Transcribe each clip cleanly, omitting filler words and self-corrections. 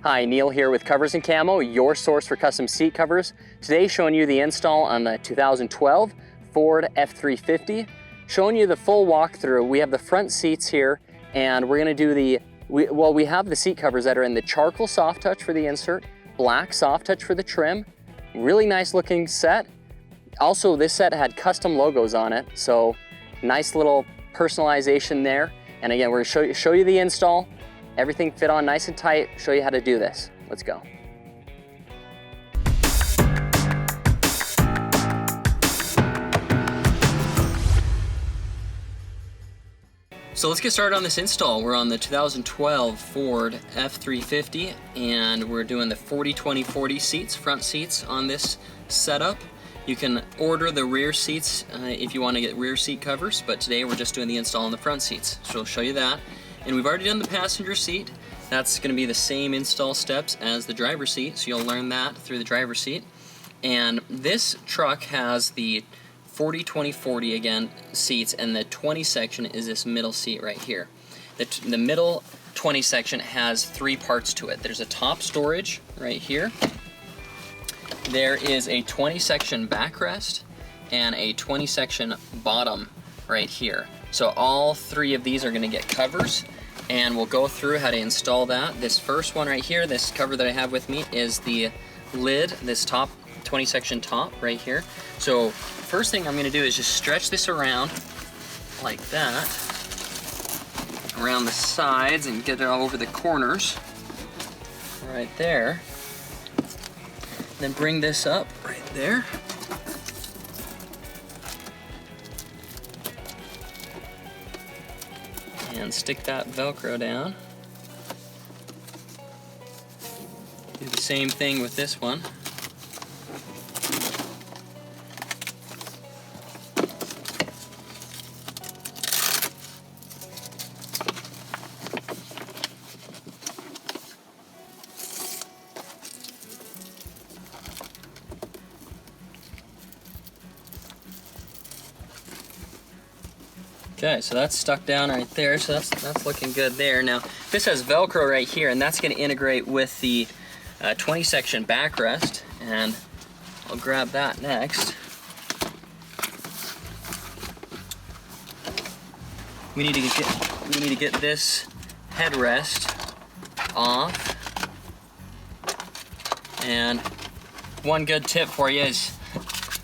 Hi, Neil here with Covers Camo, your source for custom seat covers. Today showing you the install on the 2012 Ford F-350. Showing you the full walkthrough. We have the front seats here and we're going to do we have the seat covers that are in the charcoal Sof-Touch for the insert, black Sof-Touch for the trim. Really nice looking set. Also, this set had custom logos on it, so nice little personalization there. And again, we're going to show you the install. Everything fit on nice and tight, show you how to do this. Let's go. So let's get started on this install. We're on the 2012 Ford F-350 and we're doing the 40-20-40 seats, front seats on this setup. You can order the rear seats if you want to get rear seat covers, but today we're just doing the install on the front seats. So I'll show you that. And we've already done the passenger seat. That's going to be the same install steps as the driver's seat, so you'll learn that through the driver's seat. And this truck has the 40-20-40 again seats, and the 20 section is this middle seat right here. The middle 20 section has three parts to it. There's a top storage right here. There is a 20 section backrest and a 20 section bottom right here. So all three of these are going to get covers, and we'll go through how to install that. This first one right here, this cover that I have with me, is the lid, this top 20 section top right here. So first thing I'm going to do is just stretch this around like that, around the sides, and get it all over the corners right there. Then bring this up right there. And stick that Velcro down. Do the same thing with this one. Okay, so that's stuck down right there, so that's looking good there. Now, this has Velcro right here, and that's going to integrate with the 20 section backrest, and I'll grab that next. We need to get this headrest off. And one good tip for you is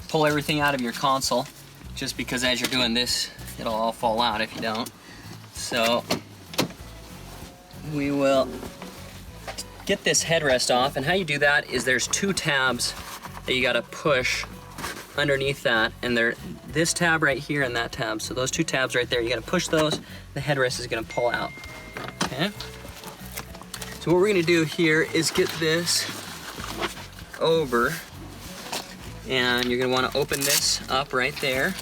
pull everything out of your console, just because as you're doing this, it'll all fall out if you don't. So we will get this headrest off, and how you do that is there's two tabs that you gotta push underneath that, and they're this tab right here and that tab. So those two tabs right there, you gotta push those, the headrest is gonna pull out. Okay? So what we're gonna do here is get this over, and you're gonna wanna open this up right there.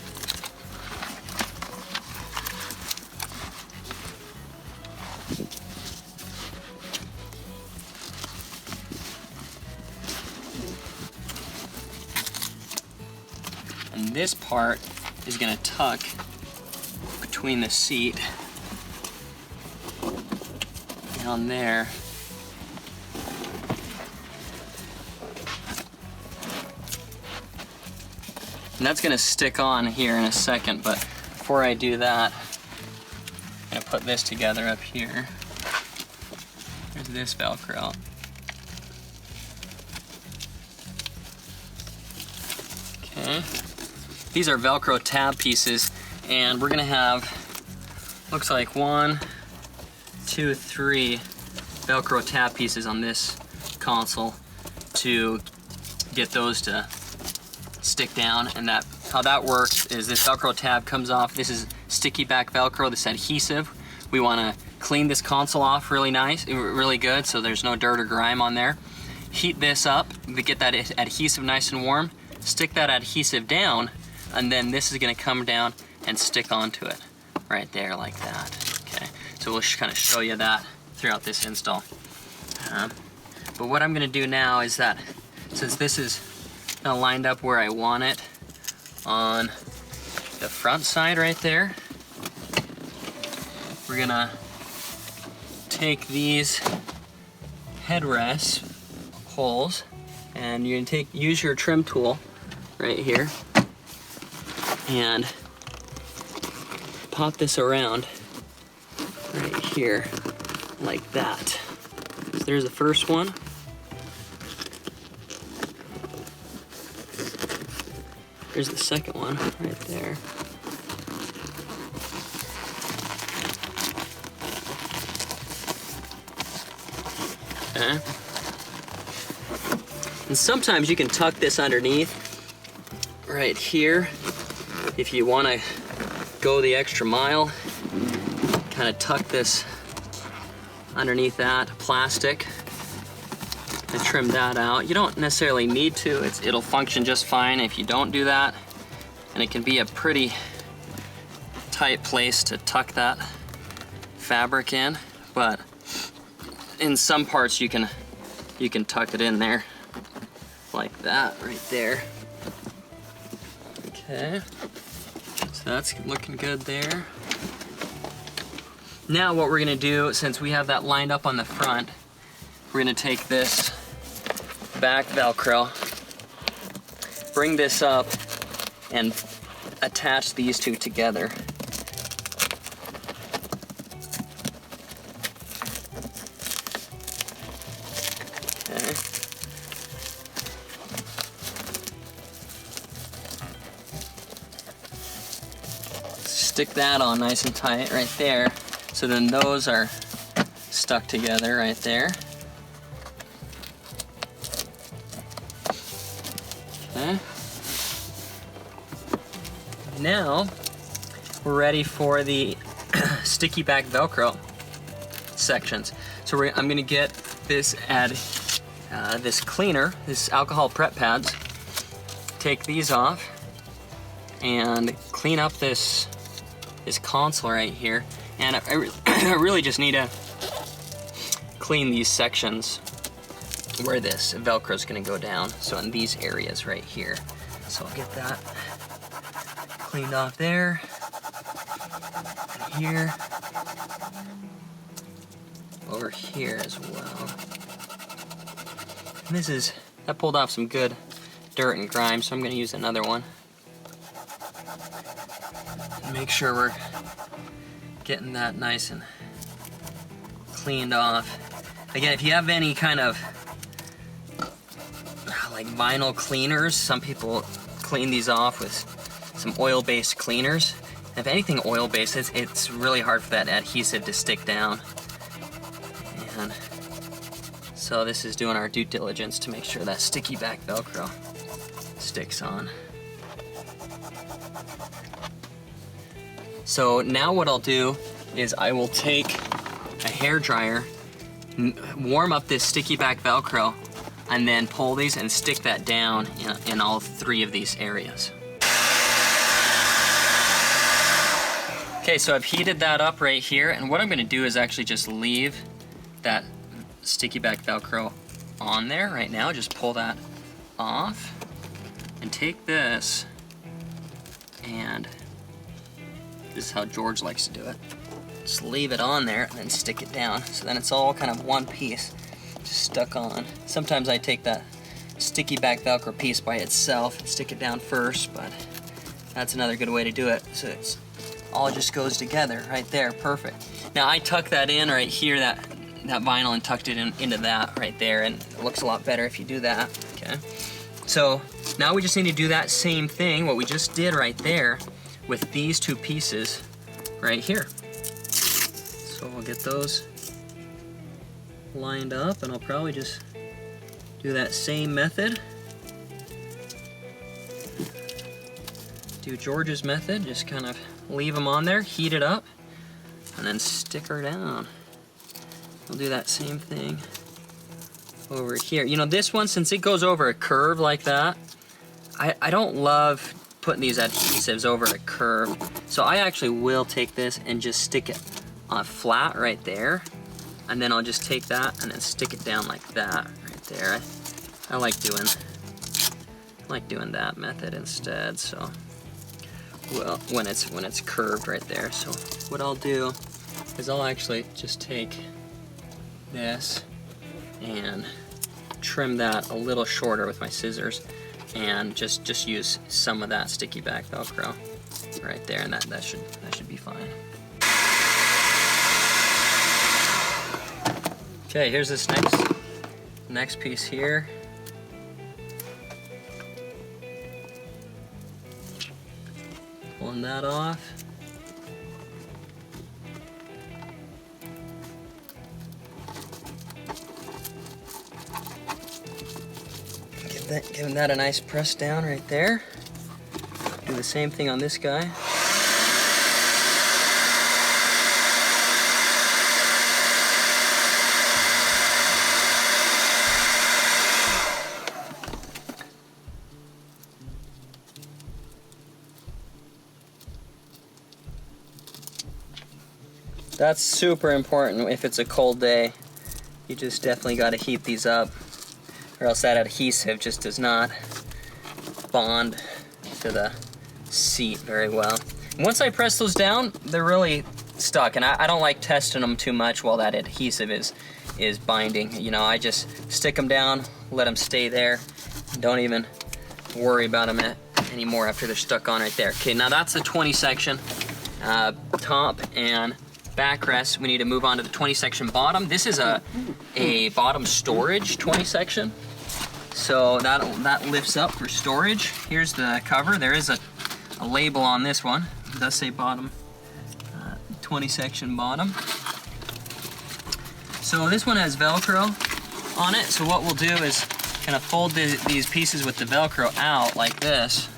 And this part is going to tuck between the seat down there. And that's going to stick on here in a second, but before I do that, I'm going to put this together up here. There's this Velcro. Okay. These are Velcro tab pieces, and we're gonna have, looks like 1, 2, 3 Velcro tab pieces on this console to get those to stick down. And that, how that works is this Velcro tab comes off. This is sticky back Velcro, this adhesive. We wanna clean this console off really nice, really good, so there's no dirt or grime on there. Heat this up to get that adhesive nice and warm. Stick that adhesive down, and then this is going to come down and stick onto it right there like that. Okay, so we'll kind of show you that throughout this install. But what I'm going to do now is that, since this is now lined up where I want it on the front side right there, we're going to take these headrest holes, and you can use your trim tool right here and pop this around right here like that. So there's the first one. There's the second one right there. Okay. And sometimes you can tuck this underneath right here if you want to go the extra mile. Kind of tuck this underneath that plastic and trim that out. You don't necessarily need to. It'll function just fine if you don't do that. And it can be a pretty tight place to tuck that fabric in, but in some parts you can tuck it in there like that right there. Okay, so that's looking good there. Now what we're gonna do, since we have that lined up on the front, we're gonna take this back Velcro, bring this up, and attach these two together. Okay. Stick that on nice and tight right there. So then those are stuck together right there. Okay. Now we're ready for the sticky back Velcro sections. So I'm gonna get this this cleaner, this alcohol prep pads, take these off and clean up this console right here. And I really just need to clean these sections where this Velcro is going to go down. So in these areas right here. So I'll get that cleaned off there, and here, over here as well. And that pulled off some good dirt and grime, so I'm going to use another one. And make sure we're getting that nice and cleaned off. Again, if you have any kind of like vinyl cleaners, some people clean these off with some oil-based cleaners. If anything oil-based, it's really hard for that adhesive to stick down. And so this is doing our due diligence to make sure that sticky back Velcro sticks on. So now what I'll do is I will take a hair dryer, warm up this sticky back Velcro, and then pull these and stick that down in all three of these areas. Okay, so I've heated that up right here, and what I'm gonna do is actually just leave that sticky back Velcro on there right now. Just pull that off and take this, and this is how George likes to do it. Just leave it on there and then stick it down. So then it's all kind of one piece just stuck on. Sometimes I take that sticky back Velcro piece by itself and stick it down first, but that's another good way to do it. So it's all just goes together right there, perfect. Now I tuck that in right here, that vinyl, and tucked it into that right there, and it looks a lot better if you do that, okay? So now we just need to do that same thing, what we just did right there, with these two pieces right here. So we'll get those lined up, and I'll probably just do that same method. Do George's method, just kind of leave them on there, heat it up, and then stick her down. We'll do that same thing over here. You know, this one, since it goes over a curve like that, I don't love putting these adhesives over a curve. So I actually will take this and just stick it on flat right there. And then I'll just take that and then stick it down like that right there. I like doing that method instead. So, well, when it's curved right there. So what I'll do is I'll actually just take this and trim that a little shorter with my scissors, and just use some of that sticky back Velcro right there, and that should be fine. Okay, here's this next piece here. Pulling that off. Giving that a nice press down right there. Do the same thing on this guy. That's super important if it's a cold day. You just definitely got to heat these up, or else that adhesive just does not bond to the seat very well. And once I press those down, they're really stuck, and I don't like testing them too much while that adhesive is binding. You know, I just stick them down, let them stay there, don't even worry about them anymore after they're stuck on right there. Okay, now that's the 20 section top and backrest. We need to move on to the 20 section bottom. This is a bottom storage 20 section. So that lifts up for storage. Here's the cover. There is a label on this one. It does say bottom, 20 section bottom. So this one has Velcro on it. So what we'll do is kind of fold these pieces with the Velcro out like this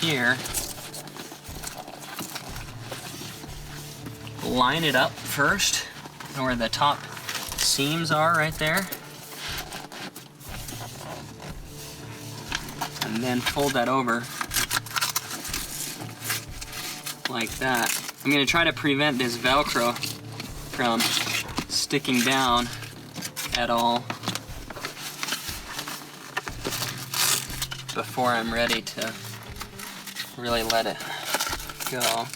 here. Line it up first where the top seams are right there, and then fold that over like that. I'm going to try to prevent this Velcro from sticking down at all before I'm ready to really let it go.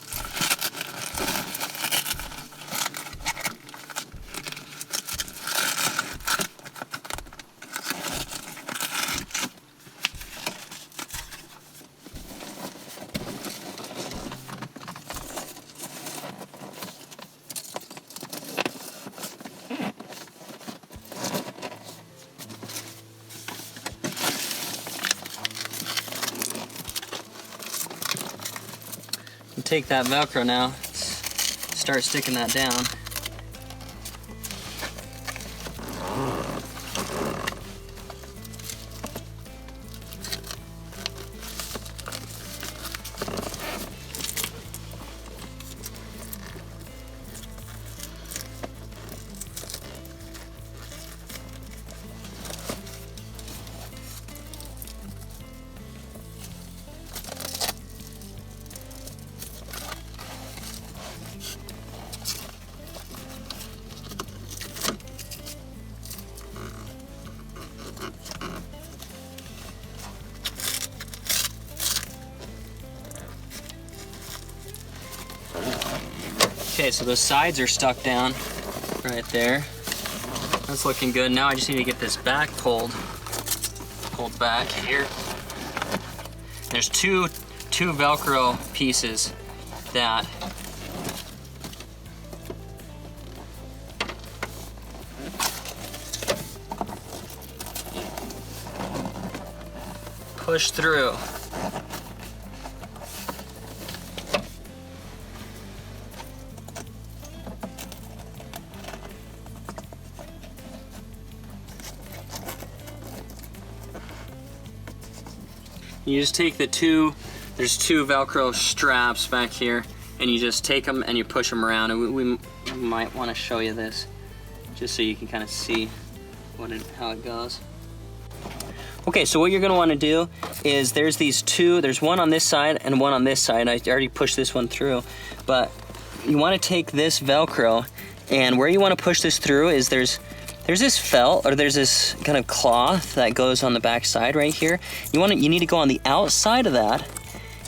Take that Velcro now, start sticking that down. Okay, so those sides are stuck down right there. That's looking good. Now I just need to get this back pulled back here. There's two Velcro pieces that push through. You just take there's two Velcro straps back here, and you just take them and you push them around. And we might want to show you this, just so you can kind of see how it goes. Okay, so what you're going to want to do is there's one on this side and one on this side. I already pushed this one through, but you want to take this Velcro, and where you want to push this through is there's this felt, or there's this kind of cloth that goes on the back side right here. You need to go on the outside of that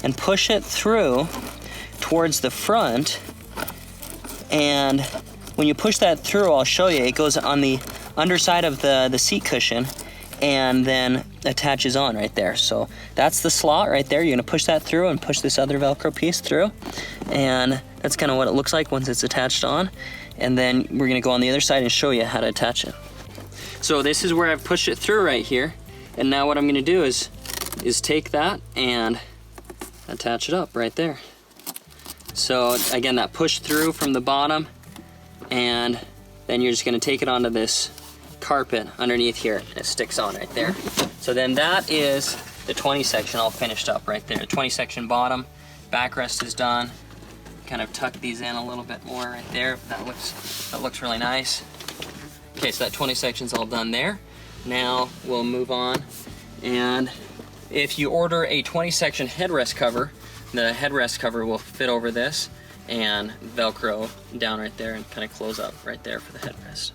and push it through towards the front, and when you push that through, I'll show you, it goes on the underside of the seat cushion and then attaches on right there. So that's the slot right there. You're gonna push that through and push this other Velcro piece through. And that's kind of what it looks like once it's attached on. And then we're gonna go on the other side and show you how to attach it. So this is where I've pushed it through right here. And now what I'm gonna do is take that and attach it up right there. So again, that push through from the bottom, and then you're just gonna take it onto this carpet underneath here. It sticks on right there. So then that is the 20 section all finished up right there. 20 section bottom, backrest is done. Kind of tuck these in a little bit more right there. That looks really nice. Okay, so that 20 section's all done there. Now we'll move on, and if you order a 20 section headrest cover, the headrest cover will fit over this and Velcro down right there and kind of close up right there for the headrest.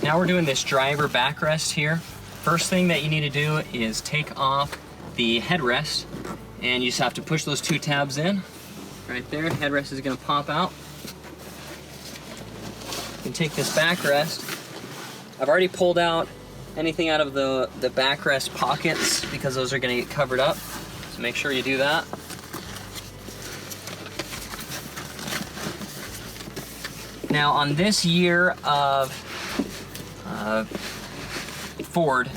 Now we're doing this driver backrest here. First thing that you need to do is take off the headrest, and you just have to push those two tabs in right there. Headrest is going to pop out. You can take this backrest. I've already pulled out anything out of the backrest pockets because those are going to get covered up. So make sure you do that. Now on this year of Ford,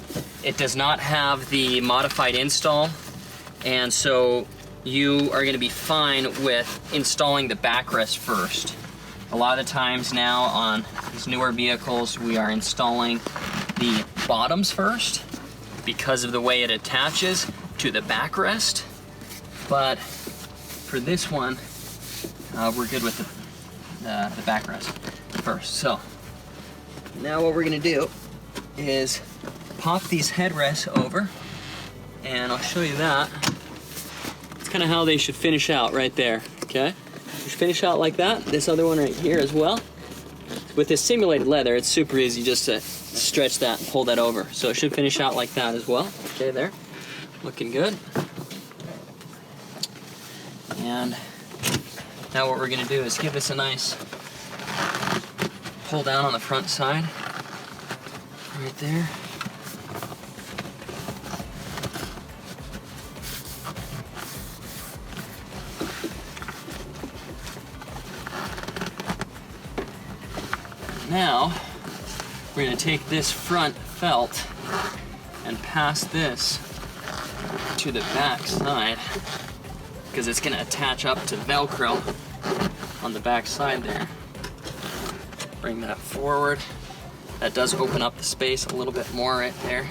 it does not have the modified install, and so you are going to be fine with installing the backrest first. A lot of the times now on these newer vehicles, we are installing the bottoms first because of the way it attaches to the backrest. But for this one, we're good with the backrest first. So now what we're gonna do is pop these headrests over, and I'll show you that. It's kind of how they should finish out right there, okay? You should finish out like that. This other one right here as well. With this simulated leather, it's super easy just to stretch that and pull that over. So it should finish out like that as well. Okay, there, looking good. And now what we're gonna do is give this a nice pull down on the front side, right there. Now, we're going to take this front felt and pass this to the back side because it's going to attach up to Velcro on the back side there. Bring that forward. That does open up the space a little bit more right there.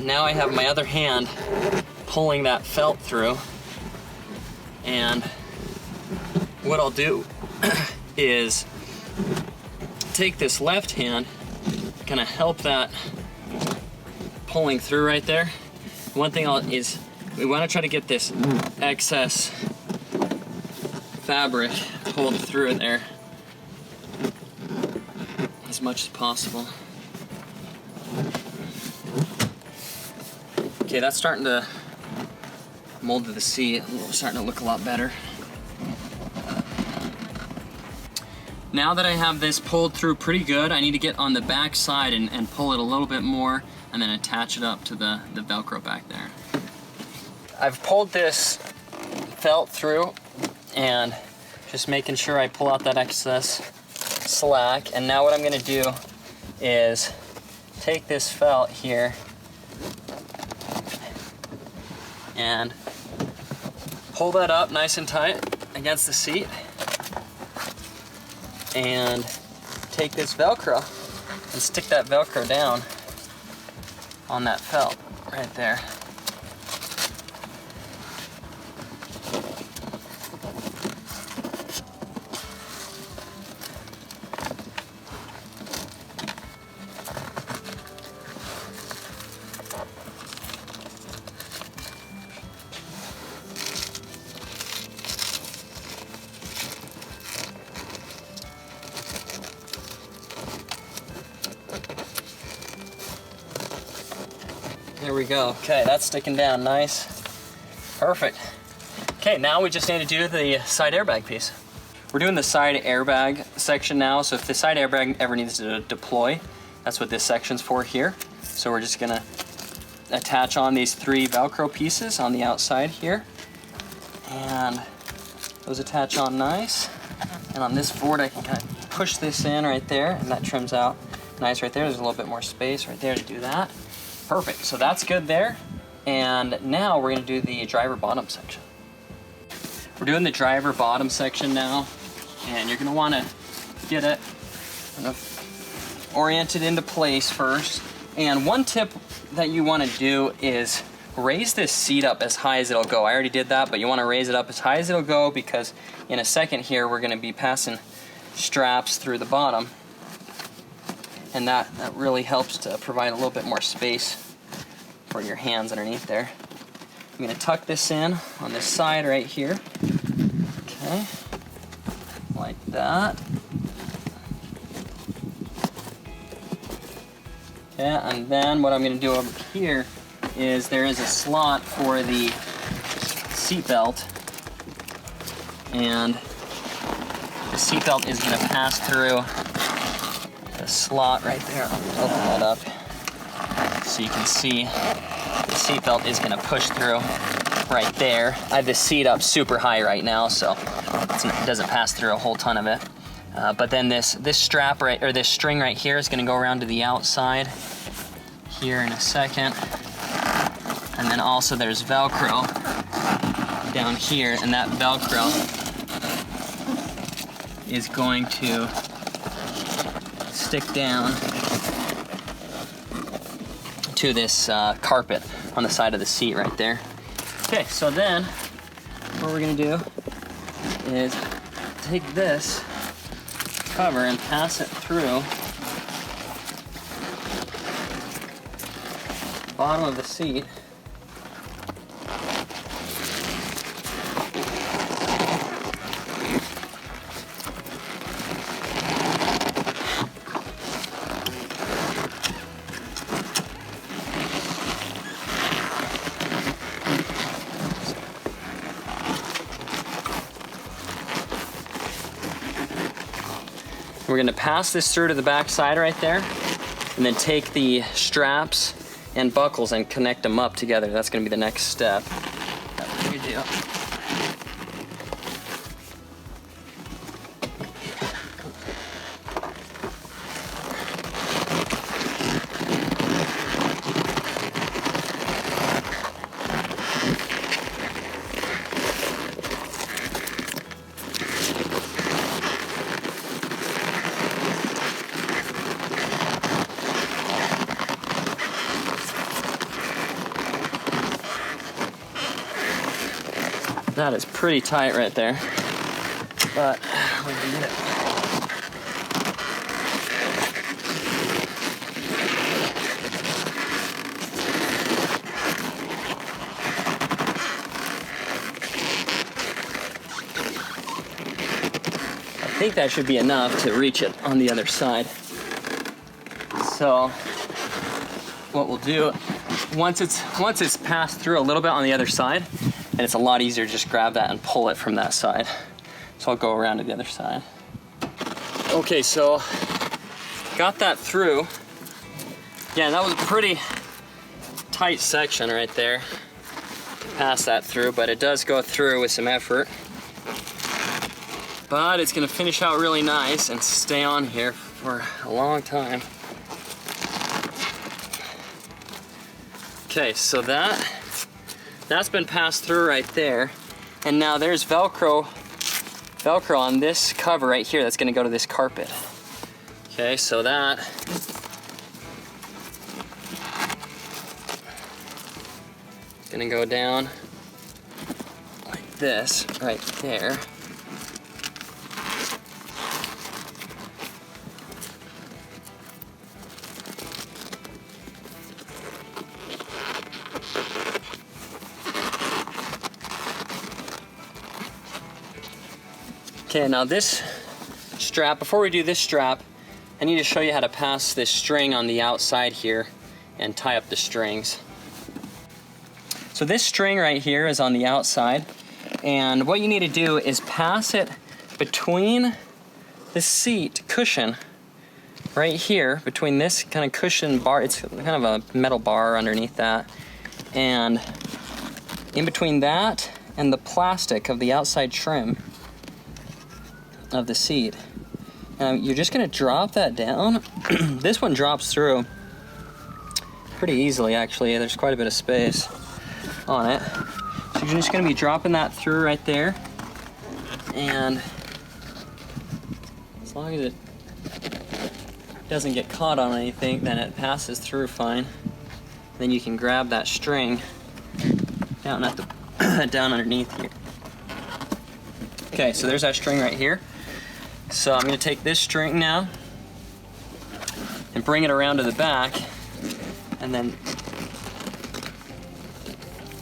Now I have my other hand pulling that felt through, and what I'll do is take this left hand, kind of help that pulling through right there. One thing is we want to try to get this excess fabric pulled through there as much as possible. Okay, that's starting to mold to the seat. Starting to look a lot better. Now that I have this pulled through pretty good, I need to get on the back side and pull it a little bit more and then attach it up to the Velcro back there. I've pulled this felt through and just making sure I pull out that excess slack. And now what I'm gonna do is take this felt here and pull that up nice and tight against the seat, and take this Velcro and stick that Velcro down on that felt right there. There we go. Okay, that's sticking down nice. Perfect. Okay, now we just need to do the side airbag piece. We're doing the side airbag section now, so if the side airbag ever needs to deploy, that's what this section's for here. So we're just gonna attach on these 3 Velcro pieces on the outside here. And those attach on nice. And on this board I can kind of push this in right there, and that trims out nice right there. There's a little bit more space right there to do that. Perfect, so that's good there. And now we're gonna do the driver bottom section. We're doing the driver bottom section now, and you're gonna wanna get it kind of oriented into place first. And one tip that you wanna do is raise this seat up as high as it'll go. I already did that, but you wanna raise it up as high as it'll go, because in a second here, we're gonna be passing straps through the bottom. And that really helps to provide a little bit more space for your hands underneath there. I'm gonna tuck this in on this side right here. Okay, like that. Okay, and then what I'm gonna do over here is there is a slot for the seat belt, and the seat belt is gonna pass through the slot right there. I'll open that up so you can see the seat belt is gonna push through right there. I have the seat up super high right now, so it doesn't pass through a whole ton of it. But then this strap right, or this string right here, is gonna go around to the outside here in a second. And then also there's Velcro down here, and that Velcro is going to stick down to this carpet on the side of the seat right there. Okay, so then what we're gonna do is take this cover and pass it through the bottom of the seat. We're gonna pass this through to the back side right there, and then take the straps and buckles and connect them up together. That's gonna be the next step that we're gonna do. That is pretty tight right there, but we can get it. I think that should be enough to reach it on the other side. So what we'll do, once it's passed through a little bit on the other side, and it's a lot easier to just grab that and pull it from that side. So I'll go around to the other side. Okay, so got that through. Yeah, that was a pretty tight section right there. Pass that through, but it does go through with some effort. But it's gonna finish out really nice and stay on here for a long time. Okay, so that's been passed through right there. And now there's Velcro on this cover right here that's gonna go to this carpet. Okay, so that is gonna go down like this right there. Okay, now this strap, before we do this strap, I need to show you how to pass this string on the outside here and tie up the strings. So this string right here is on the outside, and what you need to do is pass it between the seat cushion right here, between this kind of cushion bar, it's kind of a metal bar underneath that, and in between that and the plastic of the outside trim of the seat. You're just gonna drop that down. This one drops through pretty easily, actually. There's quite a bit of space on it. So you're just gonna be dropping that through right there. And as long as it doesn't get caught on anything, then it passes through fine. Then you can grab that string down at the down underneath here. Okay, so there's that string right here. So I'm going to take this string now and bring it around to the back, and then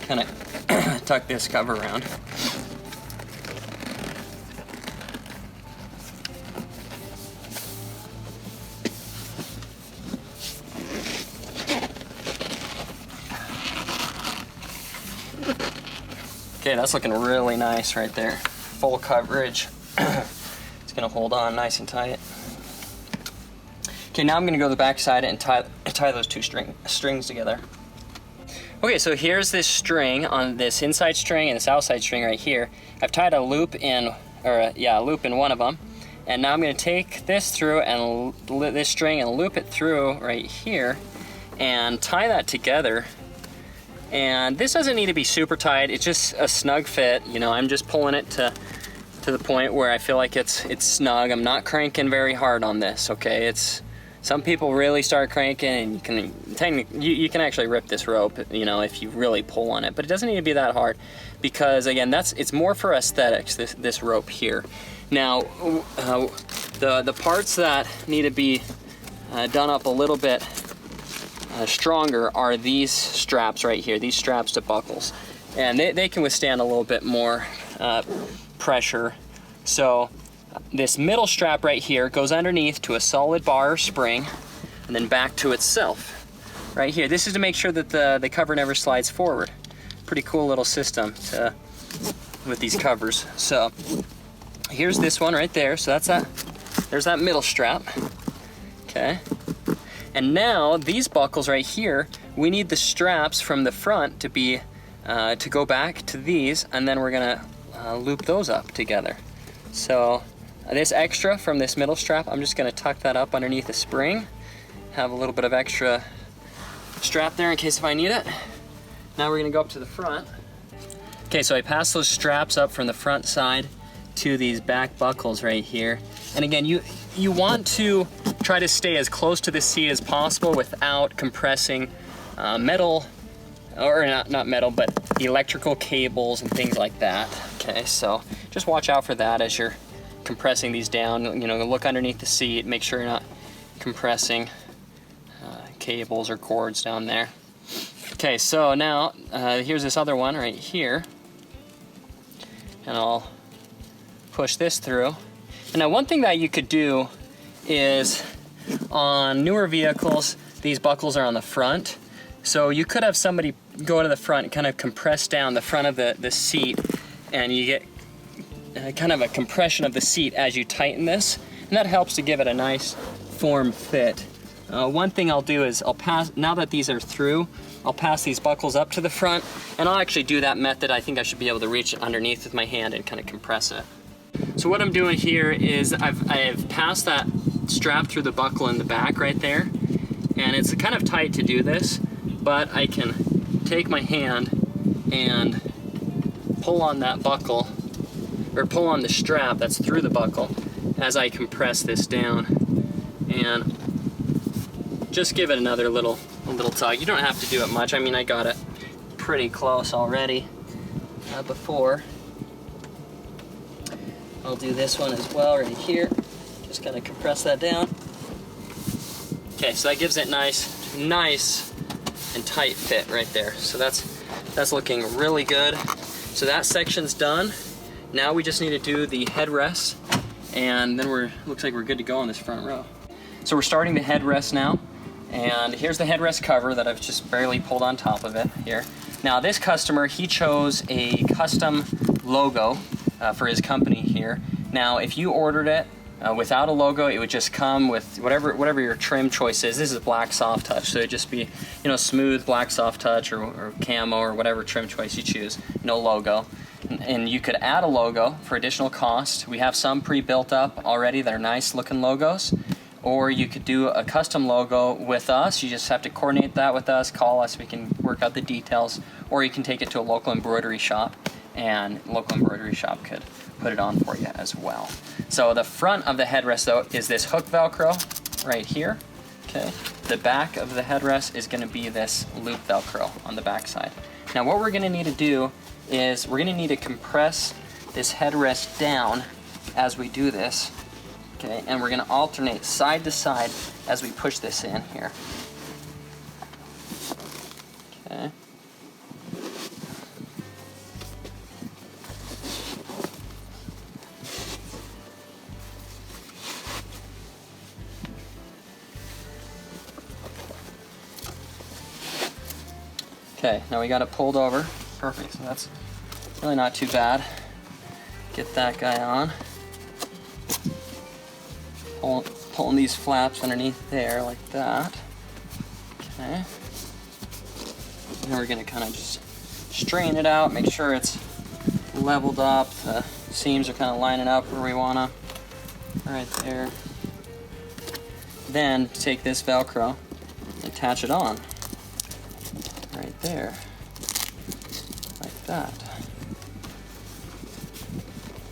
kind of tuck this cover around. Okay, that's looking really nice right there. Full coverage. It's gonna hold on nice and tight. Okay, now I'm gonna go to the back side and tie those two strings together. Okay, so here's this string on this inside string and this outside string right here. I've tied a loop in, a loop in one of them. And now I'm gonna take this through and this string and loop it through right here and tie that together. And this doesn't need to be super tight, it's just a snug fit. You know, I'm just pulling it to the point where I feel like it's snug. I'm not cranking very hard on this, okay? Some people really start cranking and you can actually rip this rope, you know, if you really pull on it, but it doesn't need to be that hard because again, it's more for aesthetics, this rope here. Now, the parts that need to be done up a little bit stronger are these straps right here, these straps to buckles, and they can withstand a little bit more pressure. So this middle strap right here goes underneath to a solid bar or spring and then back to itself right here. This is to make sure that the cover never slides forward. Pretty cool little system with these covers. So here's this one right there, so there's that middle strap. Okay. And now these buckles right here, we need the straps from the front to be to go back to these, and then we're gonna loop those up together. So this extra from this middle strap, I'm just gonna tuck that up underneath the spring, have a little bit of extra strap there in case if I need it. Now we're gonna go up to the front. Okay, so I pass those straps up from the front side to these back buckles right here. And again, you want to try to stay as close to the seat as possible without compressing metal, or not metal, but electrical cables and things like that. Okay, so just watch out for that as you're compressing these down. You know, look underneath the seat, make sure you're not compressing cables or cords down there. Okay, so now here's this other one right here, and I'll push this through. And now one thing that you could do is on newer vehicles, these buckles are on the front. So you could have somebody go to the front and kind of compress down the front of the seat, and you get kind of a compression of the seat as you tighten this, and that helps to give it a nice form fit. One thing I'll do is now that these are through, I'll pass these buckles up to the front, and I'll actually do that method. I think I should be able to reach underneath with my hand and kind of compress it. So what I'm doing here is I've passed that strap through the buckle in the back right there, and it's kind of tight to do this, but I can take my hand and pull on that buckle, or pull on the strap that's through the buckle as I compress this down, and just give it another little tug. You don't have to do it much. I mean, I got it pretty close already before. I'll do this one as well right here. Just kind of compress that down. Okay, so that gives it nice and tight fit right there. So that's looking really good. So that section's done. Now we just need to do the headrest, and then looks like we're good to go on this front row. So we're starting the headrest now, and here's the headrest cover that I've just barely pulled on top of it here. Now this customer, he chose a custom logo for his company here. Now, if you ordered it without a logo, it would just come with whatever your trim choice is. This is black Sof-Touch, so it'd just be, you know, smooth black Sof-Touch or camo or whatever trim choice you choose. No logo. And you could add a logo for additional cost. We have some pre-built up already that are nice looking logos. Or you could do a custom logo with us. You just have to coordinate that with us, call us, we can work out the details. Or you can take it to a local embroidery shop, and local embroidery shop could put it on for you as well. So the front of the headrest though is this hook Velcro right here. Okay. The back of the headrest is gonna be this loop Velcro on the back side. Now what we're gonna need to do is we're gonna need to compress this headrest down as we do this. Okay, and we're gonna alternate side to side as we push this in here. Okay. Okay, now we got it pulled over. Perfect, so that's really not too bad. Get that guy on. Pulling these flaps underneath there like that. Okay. And then we're gonna kind of just straighten it out, make sure it's leveled up. The seams are kind of lining up where we wanna. Right there. Then take this Velcro and attach it on. Right there. Like that.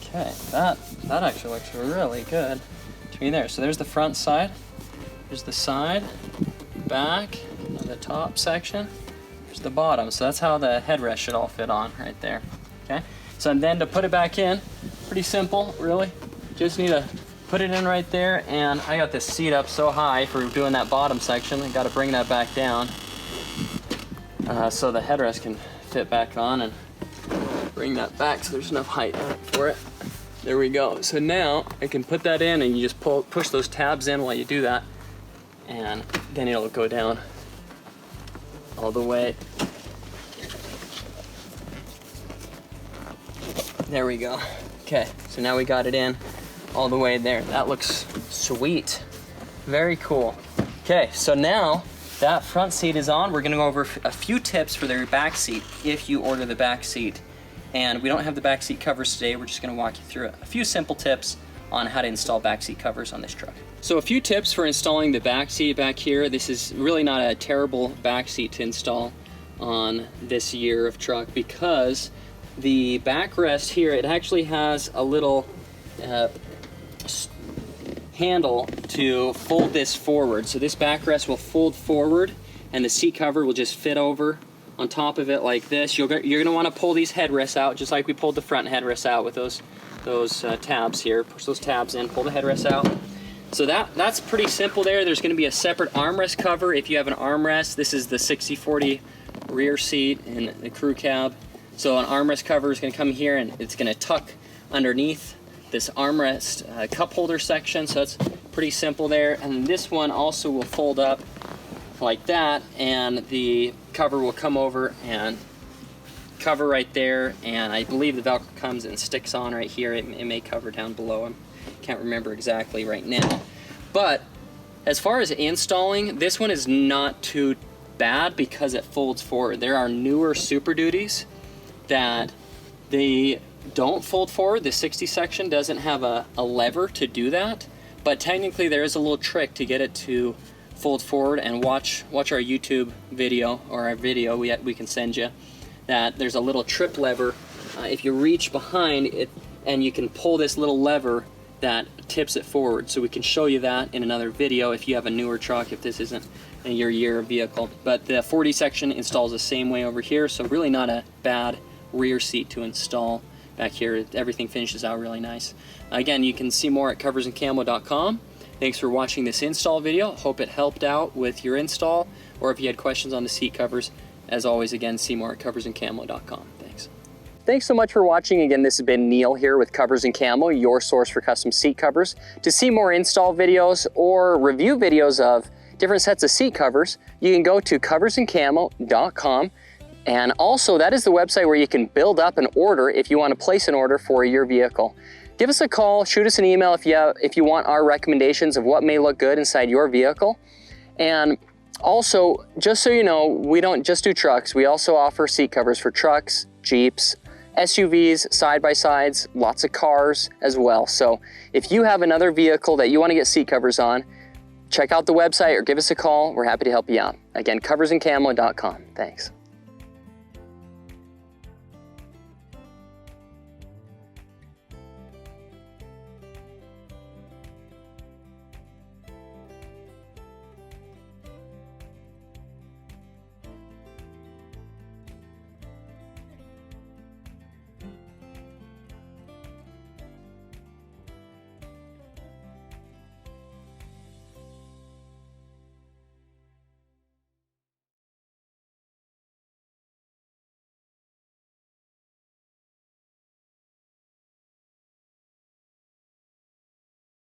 Okay, that actually looks really good to me there. So there's the front side, there's the side, back, and the top section, there's the bottom. So that's how the headrest should all fit on right there. Okay, so then to put it back in, pretty simple, really. Just need to put it in right there, and I got this seat up so high for doing that bottom section, I got to bring that back down so the headrest can fit back on, and bring that back so there's enough height for it. There we go. So now I can put that in, and you just push those tabs in while you do that, and then it'll go down all the way. There we go. Okay, so now we got it in all the way there. That looks sweet. Very cool. Okay, so now that front seat is on. We're gonna go over a few tips for their back seat if you order the back seat. And we don't have the back seat covers today. We're just gonna walk you through a few simple tips on how to install back seat covers on this truck. So a few tips for installing the back seat back here. This is really not a terrible back seat to install on this year of truck, because the backrest here, it actually has a little handle to fold this forward. So this backrest will fold forward, and the seat cover will just fit over on top of it like this. You're going to want to pull these headrests out, just like we pulled the front headrests out with those tabs here. Push those tabs in, pull the headrests out. So that's pretty simple there. There's going to be a separate armrest cover if you have an armrest. This is the 60/40 rear seat in the crew cab. So an armrest cover is going to come here, and it's going to tuck underneath this armrest cup holder section. So that's pretty simple there. And this one also will fold up like that, and the cover will come over and cover right there, and I believe the Velcro comes and sticks on right here. It may cover down below. I can't remember exactly right now. But as far as installing, this one is not too bad because it folds forward. There are newer Super Duties that they don't fold forward. The 60 section doesn't have a lever to do that, but technically there is a little trick to get it to fold forward. And watch our YouTube video, or our video we can send you, that there's a little trip lever. If you reach behind it, and you can pull this little lever that tips it forward. So we can show you that in another video if you have a newer truck, if this isn't your year vehicle. But the 40 section installs the same way over here, so really not a bad rear seat to install back here. Everything finishes out really nice. Again, you can see more at coversandcamo.com. Thanks for watching this install video. Hope it helped out with your install, or if you had questions on the seat covers, as always, again, see more at coversandcamo.com. Thanks. Thanks so much for watching. Again, this has been Neil here with Covers and Camo, your source for custom seat covers. To see more install videos or review videos of different sets of seat covers, you can go to coversandcamo.com. And also, that is the website where you can build up an order if you want to place an order for your vehicle. give us a call, shoot us an email if you want our recommendations of what may look good inside your vehicle. And also, just so you know, we don't just do trucks. We also offer seat covers for trucks, Jeeps, SUVs, side-by-sides, lots of cars as well. So if you have another vehicle that you want to get seat covers on, check out the website or give us a call. We're happy to help you out. Again, coversandcamo.com. Thanks.